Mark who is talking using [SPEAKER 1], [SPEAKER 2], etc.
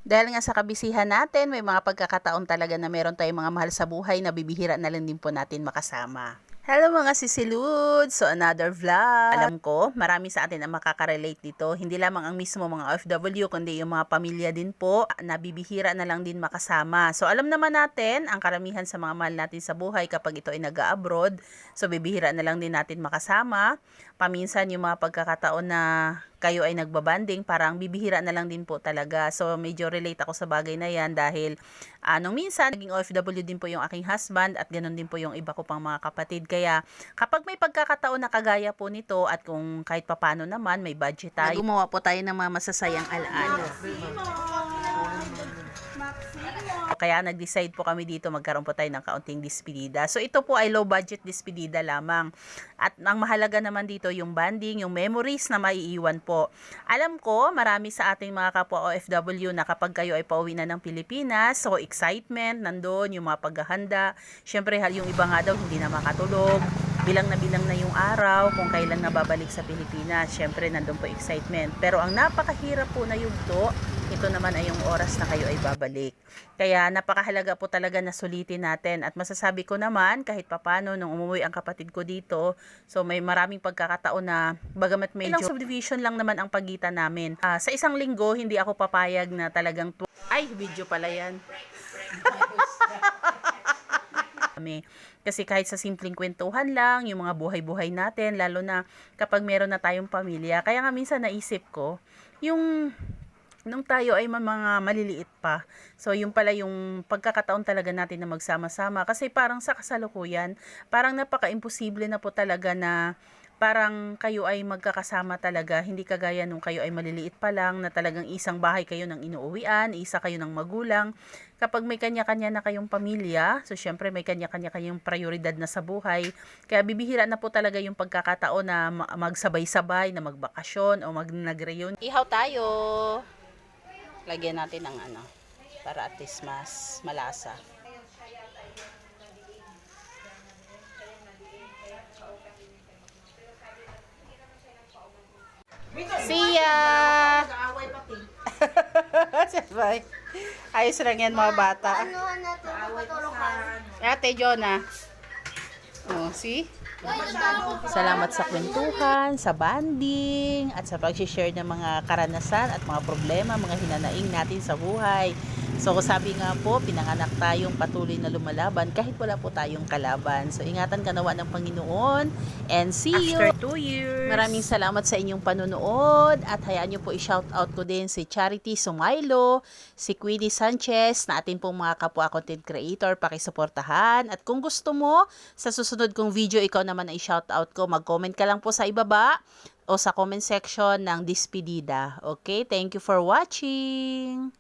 [SPEAKER 1] Dahil nga sa kabisihan natin, may mga pagkakataon talaga na meron tayong mga mahal sa buhay na bibihira na lang din po natin makasama. Hello mga sisilud! So another vlog. Alam ko, marami sa atin ang makaka-relate dito. Hindi lamang ang mismo mga OFW, kundi yung mga pamilya din po na bibihira na lang din makasama. So alam naman natin, ang karamihan sa mga mahal natin sa buhay kapag ito ay nag-abroad, so bibihira na lang din natin makasama. Paminsan yung mga pagkakataon na kayo ay nagbabanding, parang bibihira na lang din po talaga. So, medyo relate ako sa bagay na yan dahil nung minsan, naging OFW din po yung aking husband at ganun din po yung iba ko pang mga kapatid. Kaya, kapag may pagkakataon na kagaya po nito at kung kahit papano naman, may budget tayo, gumawa po tayo ng mga masasayang alaala. Kaya nag-decide po kami dito magkaroon po tayo ng kaunting despedida. So ito po ay low budget despedida lamang. At ang mahalaga naman dito yung bonding, yung memories na maiiwan po. Alam ko marami sa ating mga kapwa OFW na kapag kayo ay pauwi na ng Pilipinas, so excitement nandoon, yung mga paghahanda. Syempre yung iba nga daw hindi na makatulog. Bilang na yung araw kung kailan nababalik sa Pilipinas. Syempre nandun po excitement. Pero ang napakahirap po na yugto, ito naman ay yung oras na kayo ay babalik. Kaya napakahalaga po talaga na sulitin natin. At masasabi ko naman, kahit papano, nung umuwi ang kapatid ko dito, so may maraming pagkakataon na, bagamat medyo ilang subdivision lang naman ang pagitan namin. Sa isang linggo, hindi ako papayag na talagang, ay, video pala yan. Kasi kahit sa simpleng kwentuhan lang, yung mga buhay-buhay natin, lalo na kapag meron na tayong pamilya. Kaya nga minsan naisip ko, yung nung tayo ay mga maliliit pa. So, yung pala yung pagkakataon talaga natin na magsama-sama. Kasi parang sa kasalukuyan, parang napaka-imposible na po talaga na parang kayo ay magkakasama talaga. Hindi kagaya nung kayo ay maliliit pa lang na talagang isang bahay kayo ng inuuwian, isa kayo ng magulang. Kapag may kanya-kanya na kayong pamilya, so syempre may kanya-kanya kayong prioridad na sa buhay. Kaya bibihira na po talaga yung pagkakataon na magsabay-sabay, na magbakasyon o nag-reunion. Ihaw tayo! Lagyan natin ng para at least mas malasa. See ya! Sabay. Ayos lang yan mga bata. Ate Jonah. Oh, see? Salamat sa kwentuhan, sa banding, at sa pag-share ng mga karanasan at mga problema, mga hinanaing natin sa buhay. So, sabi nga po, pinanganak tayong patuloy na lumalaban kahit wala po tayong kalaban. So, ingatan ka nawa ng Panginoon and see you
[SPEAKER 2] After 2 years.
[SPEAKER 1] Maraming salamat sa inyong panunood at hayaan nyo po i-shoutout ko din si Charity Sumailo, si Queenie Sanchez na ating pong mga kapwa content creator, pakisuportahan. At kung gusto mo, sa susunod kong video ikaw naman ay shoutout ko, mag-comment ka lang po sa ibaba o sa comment section ng Despedida. Okay? Thank you for watching!